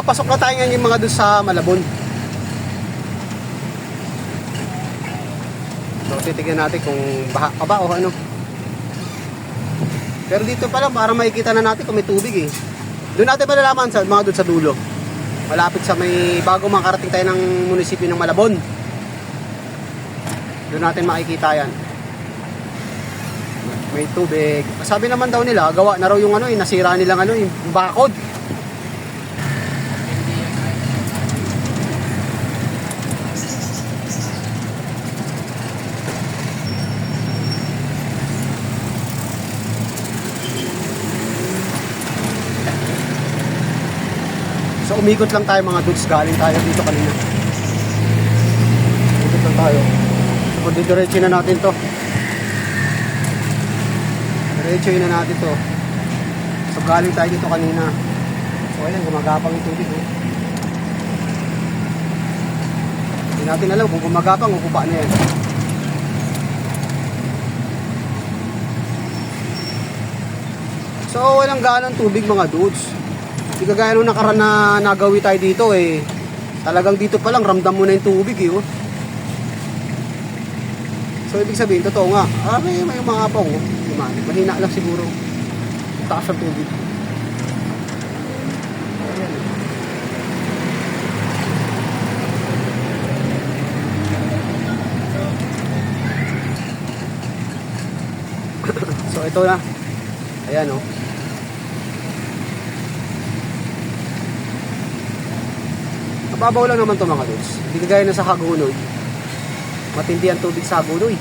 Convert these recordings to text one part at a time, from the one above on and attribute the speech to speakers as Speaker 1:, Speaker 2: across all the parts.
Speaker 1: pasok na tayo ngayon yung mga doon sa Malabon. So titignan natin kung baha pa ba o ano. Pero dito pa lang para makikita na natin kung may tubig eh. Doon natin malalaman sa mga doon sa dulo. Malapit sa may bago makarating tayo ng munisipyo ng Malabon. Doon natin makikita yan. May tubig. Sabi naman daw nila, gawa na raw yung ano, nasira nilang ano, yung bakod. So umikot lang tayo mga dudes, galing tayo dito kanina. Umikot lang tayo. So didiretso na natin to. Diretso na natin to. So galing tayo dito kanina. So ayan, gumagapang yung tubig. Hindi natin alam kung gumagapang o kung paano yan. So walang ganang tubig mga dudes. Hindi kagaya nung nakaraan na nagawi tayo dito eh. Talagang dito pa lang ramdam mo na yung tubig eh. Oh. So ibig sabihin, totoo nga. May mga apong. Oh. Mahina lang siguro. Taas ang tubig. So ito na. Ayan oh. Mababaw lang naman to mga dudes. Hindi kagaya na sa Hagonoy. Matindi ang tubig sa Hagonoy.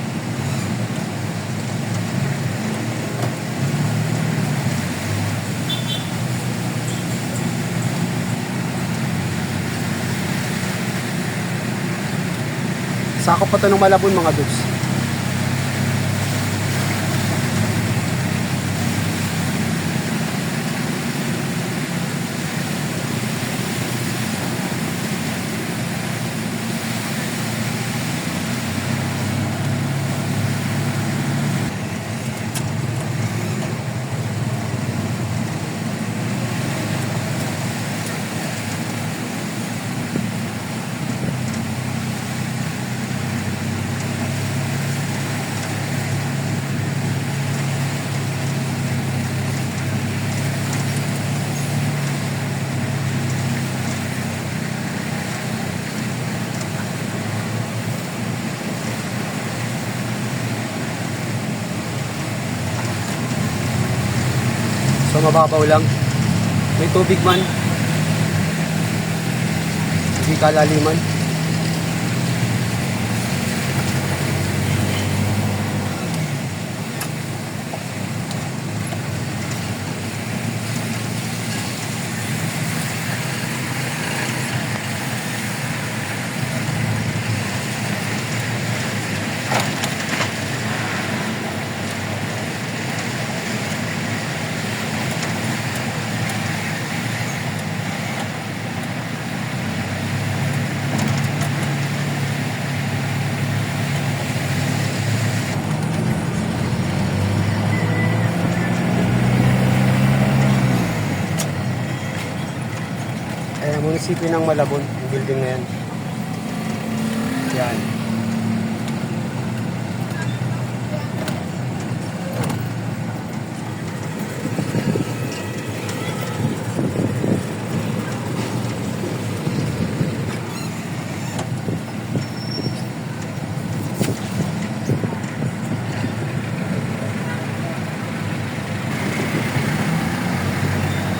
Speaker 1: Sakop pa to ng Malabon mga dudes. So mababaw lang. May tubig man. Hindi kalaliman. Munisipyo ng Malabon, yung building na yan. Yan.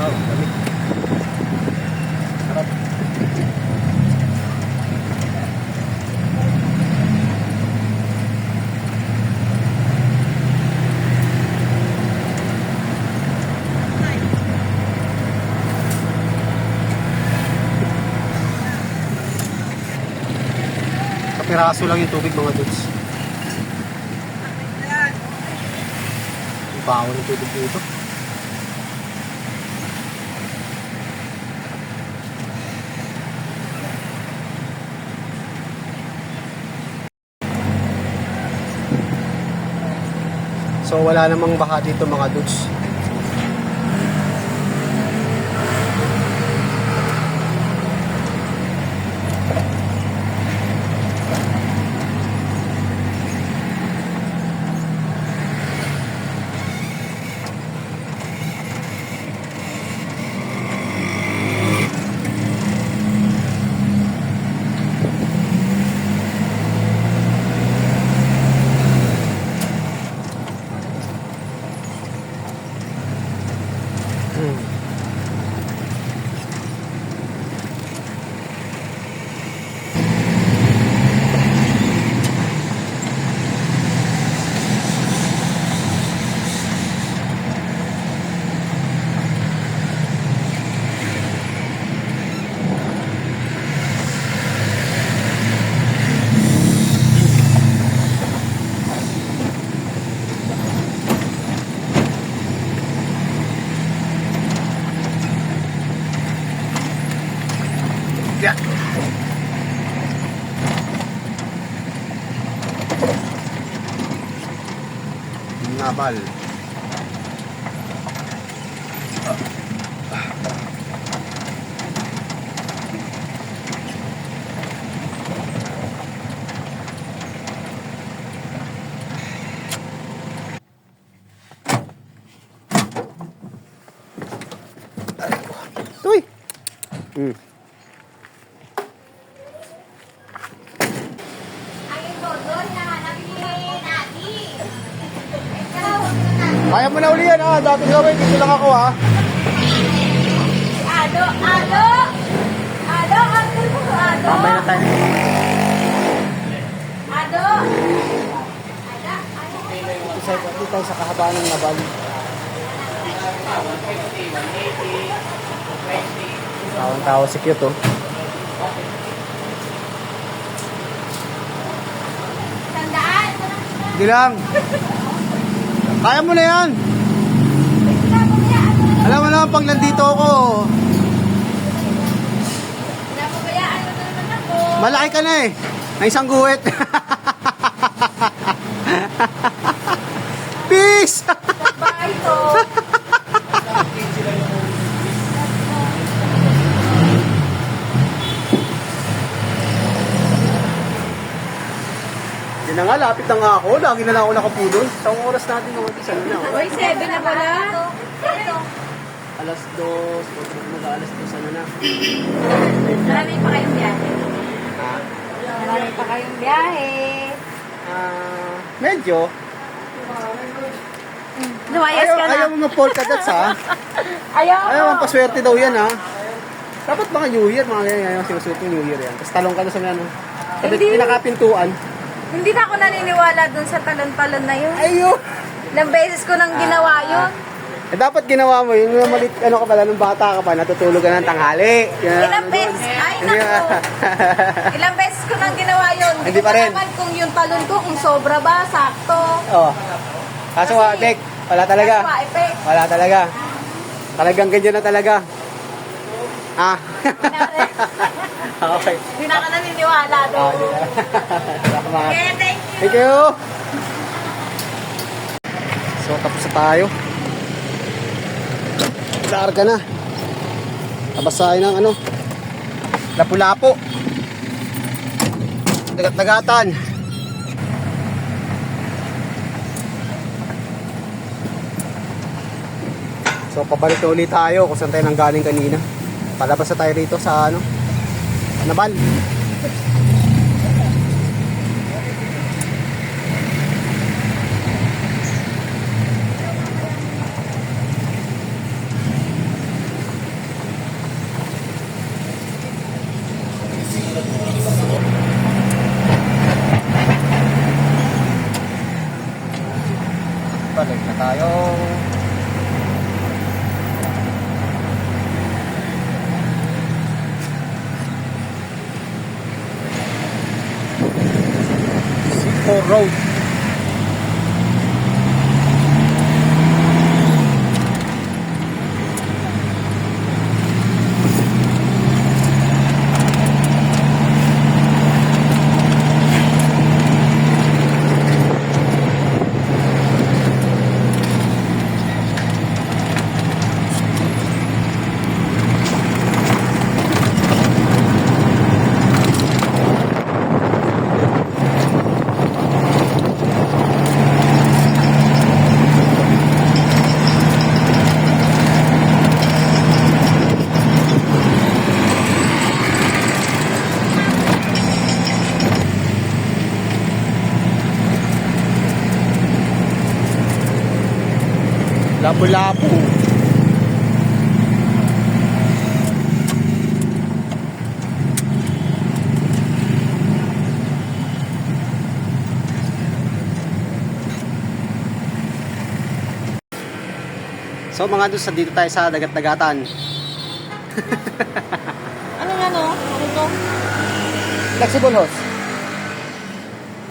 Speaker 1: Oh, lamig. Harap. Kapiraso lang yung tubig mga dudes. Ang baho ng tubig dito. So wala namang baha dito mga dudes. Nabal. Tuy.
Speaker 2: Ayun po, doon nahanap ni Nati. Ikaw,
Speaker 1: Kaya mo na uli yan ha. Dati gawin, dito lang ako ha.
Speaker 2: Ado, Ado! Ado, Ado po, Ado!
Speaker 1: Mamay na tayo.
Speaker 2: Ado! Ada, Ado.
Speaker 1: Dito tayo sa kahabaan ng Nabal. Tawang-tawa si cute oh.
Speaker 2: Tandaan!
Speaker 1: Hindi lang. Kaya mo na yan.
Speaker 2: Pinapabayaan mo na
Speaker 1: Alam mo naman pag nandito ako,
Speaker 2: Pinapabayaan mo na naman ako.
Speaker 1: malaki ka na eh. May isang guhit. Peace!
Speaker 2: Bahay to.
Speaker 1: Yan na nga, lapit na nga ako. Lagi na lang ako nakapulon. Isang oras natin naman. Isa na ako.
Speaker 2: Uy, 7 na pala. Ito.
Speaker 1: Alas 2. Mag-alas 2 ano na.
Speaker 2: Marami pa kayong biyahe.
Speaker 1: Ha?
Speaker 2: Marami pa kayong biyahe.
Speaker 1: Medyo.
Speaker 2: Lumayas ka na.
Speaker 1: Ayaw mo mag-polka dots ha.
Speaker 2: Ayaw.
Speaker 1: Ayaw mo paswerte daw yan ha. Dapat mga New Year, mga ganyan yung sinusuot ng New Year yan. Tapos talong ka na sa mga ano. Sa
Speaker 2: Hindi.
Speaker 1: pinakapintuan.
Speaker 2: Hindi na ako naniniwala dun sa talon-talon na yun.
Speaker 1: Ayun!
Speaker 2: Ilang beses ko nang ginawa yun.
Speaker 1: Eh, dapat ginawa mo yun. Yung malit, ano ka pala, nung bata ka pa, natutulog ka ng tanghali. Yan,
Speaker 2: Ilang
Speaker 1: ano
Speaker 2: beses?
Speaker 1: doon.
Speaker 2: Ay,
Speaker 1: Hindi
Speaker 2: naku. Ilang beses ko nang ginawa yun.
Speaker 1: Hindi
Speaker 2: ko
Speaker 1: pa rin.
Speaker 2: naman kung yung talon ko, kung sobra ba, sakto.
Speaker 1: Oh. Kaso Dek, wala talaga.
Speaker 2: Kaswa, effect.
Speaker 1: Wala talaga. Talagang ganyan na talaga. Ah. Okay.
Speaker 2: Hindi na ka naniniwala
Speaker 1: Ah,
Speaker 2: doon.
Speaker 1: di na. Salamat.
Speaker 2: Okay, thank you.
Speaker 1: Thank you. So, tapos na tayo. Larga na. Labas tayo ng ano. Lapu-lapo. Dagat-dagatan. So, pabalik na ulit tayo kung saan tayo nanggaling kanina. Palabas na tayo rito sa ano. Nabal. Balik na tayo. Sipor Road. Lapu-lapu. So mga doon, dito tayo sa dagat-dagatan.
Speaker 2: Ano nga no? Ano to?
Speaker 1: Flexible hose.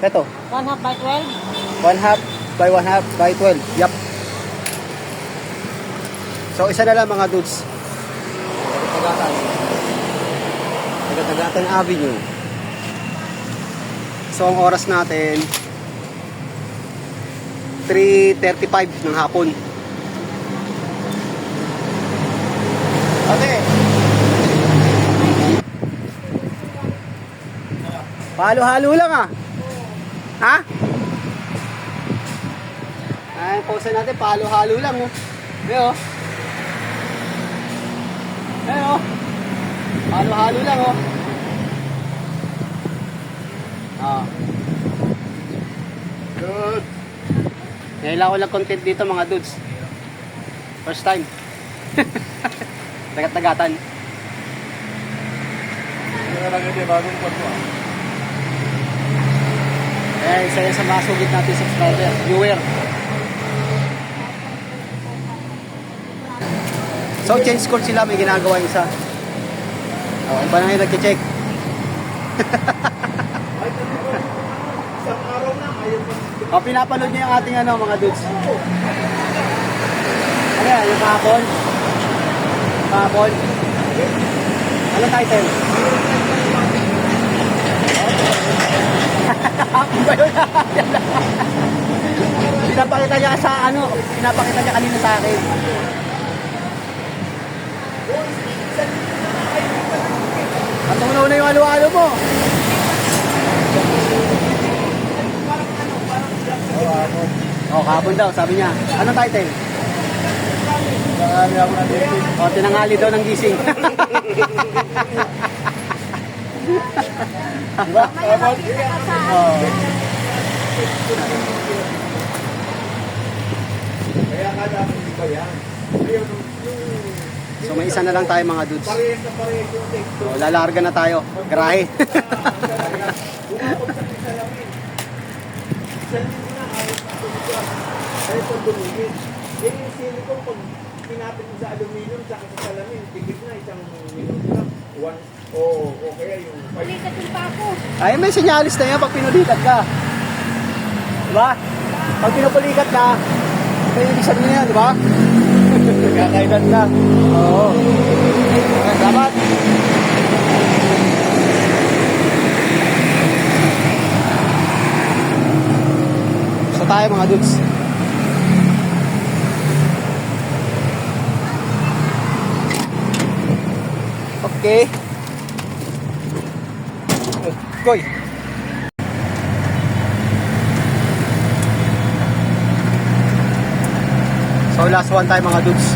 Speaker 1: Ito.
Speaker 2: 1/2 by 12?
Speaker 1: 1/2 by 1/2 by 12. Yup. So isa na lang mga dudes. Dagat-dagatan. Dagat-dagatan Avenue. So ang oras natin 3:35 ng hapon. Okay. Halo-halo lang ah. Ha? Ay, pause natin, halo-halo lang oh. Ayo. Ayo. Halo-halo lang oh. Ah. Good. Ngayon lang ako lang content dito mga dudes. First time. Tagat-tagatan.
Speaker 3: Kaya lang hindi, bagong pagpo.
Speaker 1: Kaya isa yan sa mga sugit natin subscriber, viewer. So change course sila, may ginagawa yung isa. Oh, iba na yung nag-check.
Speaker 3: Isang araw na, ayaw pa.
Speaker 1: O, pinapanood niyo yung ating ano, mga dudes. Ano yan, yung kahapon? Kahapon? Ano title? Kahapon ba yun? Pinapakita niya sa ano, pinapakita niya kanina sa akin. At una yung halo-halo mo. Oh, kahapon daw, sabi niya. Anong title?
Speaker 3: Nakali ako ng dating.
Speaker 1: Oh, tinangali daw ng gising.
Speaker 3: Diba?
Speaker 2: May makita ka sa
Speaker 1: Oh.
Speaker 3: Kaya kada ako hindi ba yan? Ayun, yung
Speaker 1: So may isa na lang tayo mga dudes.
Speaker 3: parehas na parehas yung text.
Speaker 1: So, lalarga na tayo. Grahe.
Speaker 3: Bumabog sa salamin. Isang linggo na, ayos na tumigil. Ayaw pa dumigil. Eh, yung silicone, pag pinapit mo sa aluminum, saka sa salamin, tigil na, isang minuto lang. O kaya yung
Speaker 2: ulikat yung pako.
Speaker 1: Ay, may senyalis na yan pag pinulikat ka. Diba? Pag pinupulikat ka, ito yung ibig sabihin niya, diba? Kakailan na. Oo. Okay, salamat. So tayo mga dudes. Okay. Goy. So last one tayo mga dudes.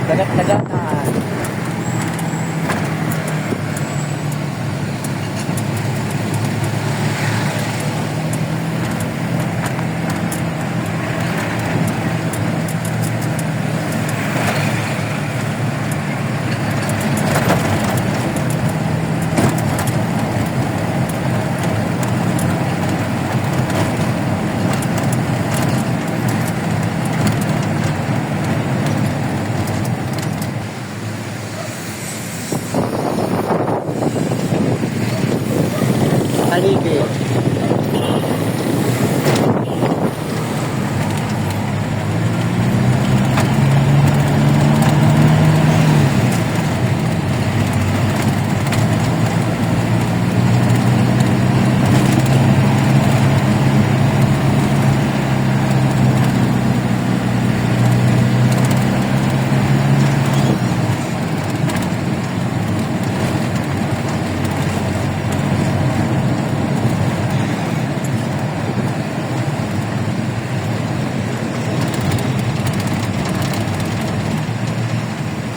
Speaker 1: Dagat-dagat na. Haligi.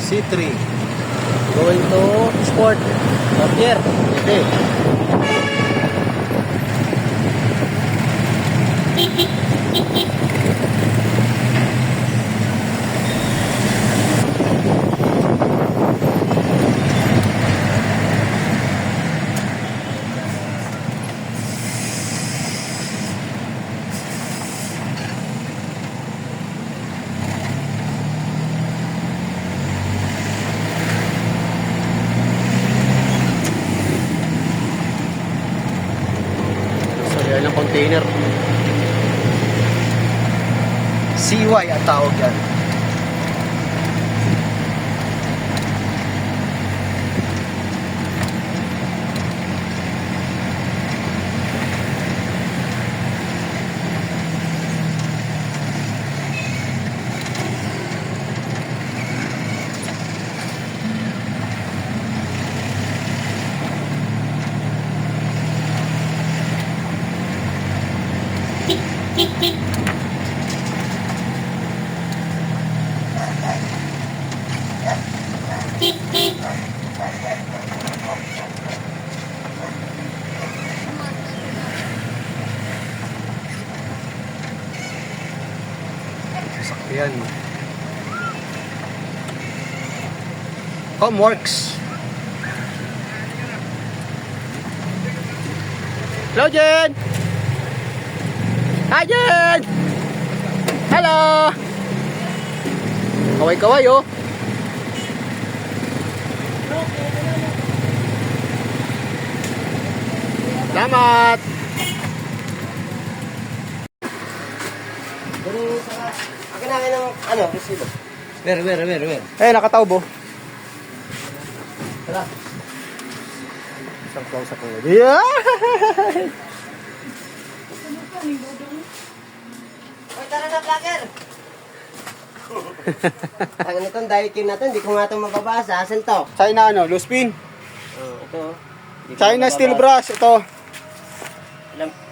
Speaker 1: C3 going to sport Javier. Okay. So yan ang container. CY ang tawag yan. Homeworks. Hello, Jen! Hi, Jen! Hello! Kaway-kaway, oh. Salamat!
Speaker 4: Akin ng ano, resibo. Mer.
Speaker 1: Eh, nakataubo. Tara. Isang close up ulit. Yeah!
Speaker 4: Oy, tara na, vlogger! Ang itong Daikin na to, hindi ko nga ito mababasa. Asan to?
Speaker 1: China ano, loose pin.
Speaker 4: Ito. Hindi ko
Speaker 1: China
Speaker 4: mababasa.
Speaker 1: steel brass. Ito,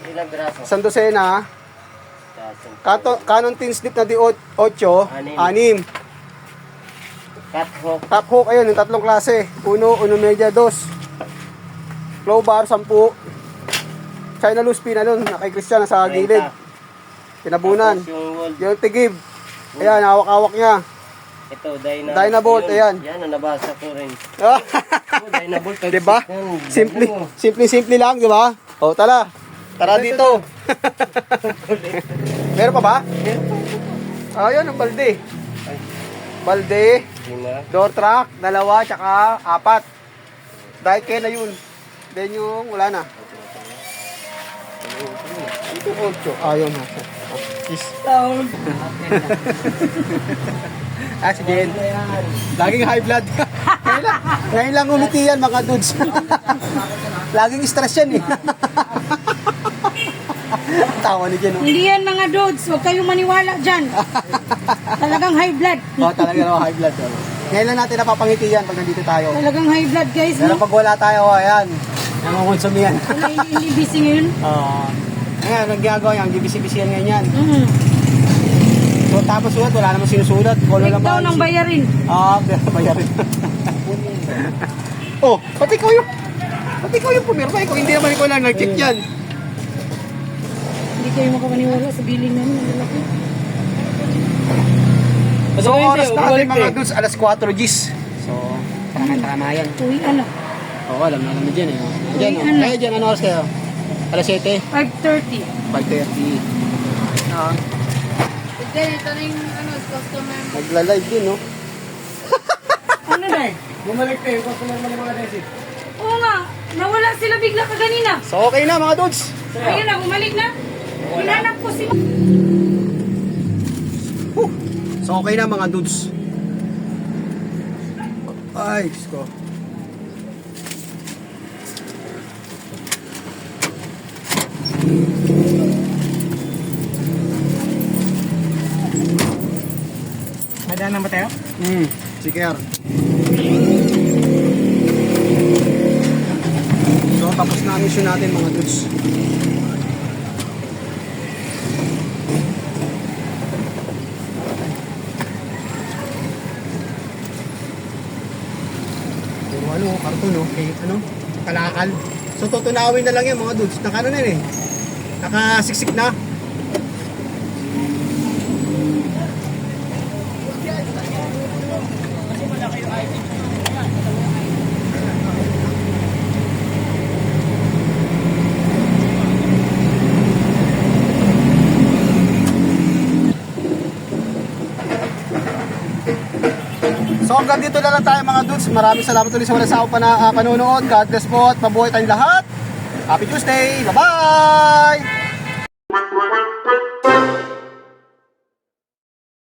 Speaker 4: Ilang piraso?
Speaker 1: isang dosena. Canon tin slip na D8,
Speaker 4: Anim.
Speaker 1: 6.
Speaker 4: Cut hook.
Speaker 1: Top hook, ayun, yung tatlong klase. Uno media, 2. Flow bar, 10. China loose pin, ano, nakay Christian sa gilid. Pinabunan.
Speaker 4: Tapos yung wool.
Speaker 1: Yung tigib. Ayan, hawak-hawak niya.
Speaker 4: Ito, Dyna.
Speaker 1: Dynabolt, ayan.
Speaker 4: Yan, ang nabasa ko rin.
Speaker 1: Ah,
Speaker 4: Oh, Dynabolt.
Speaker 1: diba? Simple lang, di ba? O, tara. Tara dito. Meron pa ba? Ayun, ang balde. Balde, door track, 2, tsaka 4. Daikin na yun. Then yung, wala na. Ito 8. Ayun na. Si Jen. Laging high blood. Ngayon lang umiti yan, mga dudes. Laging stress yan eh. Tawa ni Jen.
Speaker 2: Hindi yan mga dudes. Huwag kayong maniwala dyan. Talagang high blood.
Speaker 1: Talaga naman high blood. Ngayon lang natin napapangiti yan pag nandito tayo.
Speaker 2: Talagang high blood guys.
Speaker 1: Pero
Speaker 2: No?
Speaker 1: pag wala tayo, ayan. Nangungonsume yan.
Speaker 2: Wala, hindi busy ngayon.
Speaker 1: Ngayon, ang ginagawa yan, busy-busy yan ngayon yan. So tapos sulat, wala namang sinusulat.
Speaker 2: Breakdown ng bayarin.
Speaker 1: Bayarin. Oh, pati ikaw yung pumirma. Ikaw, hindi naman ikaw lang nag-check yan.
Speaker 2: Hindi kayo makapaniwala sa billing namin. Ang lalaki.
Speaker 1: So oras natin mga dudes, alas 4 Gs. So, tama yan.
Speaker 2: Uwian na.
Speaker 1: Oo, alam na dyan eh. Dyan,
Speaker 2: Uy, ano?
Speaker 1: Kayo dyan, ano oras kayo? Alas 7?
Speaker 2: 5:30.
Speaker 1: 5:30.
Speaker 2: Hindi, ito na yung customer.
Speaker 1: Magla-live din, no?
Speaker 2: Ano na?
Speaker 1: Bumalik kayo, customer mo ng mga desit.
Speaker 2: Oo nga. Nawala sila bigla kaganina.
Speaker 1: So, okay na mga dudes.
Speaker 2: Ayun na, bumalik na. Hinanap ko si...
Speaker 1: So, okay na mga dudes. Ay, Diyos ko.
Speaker 4: Madaan ba tayo?
Speaker 1: Sige, Ar. So, tapos na ang mission natin mga dudes. Pero ano, karton, no? Eh, ano? Kalakal. So, tutunawin na lang yan mga dudes. Naka ano na yun eh. Nakasiksik na. So hanggang dito na lang tayo mga dudes. Maraming salamat ulit sa walang sawa pa na panonood. God bless po at mabuhay tayong lahat. Happy Tuesday. Bye-bye!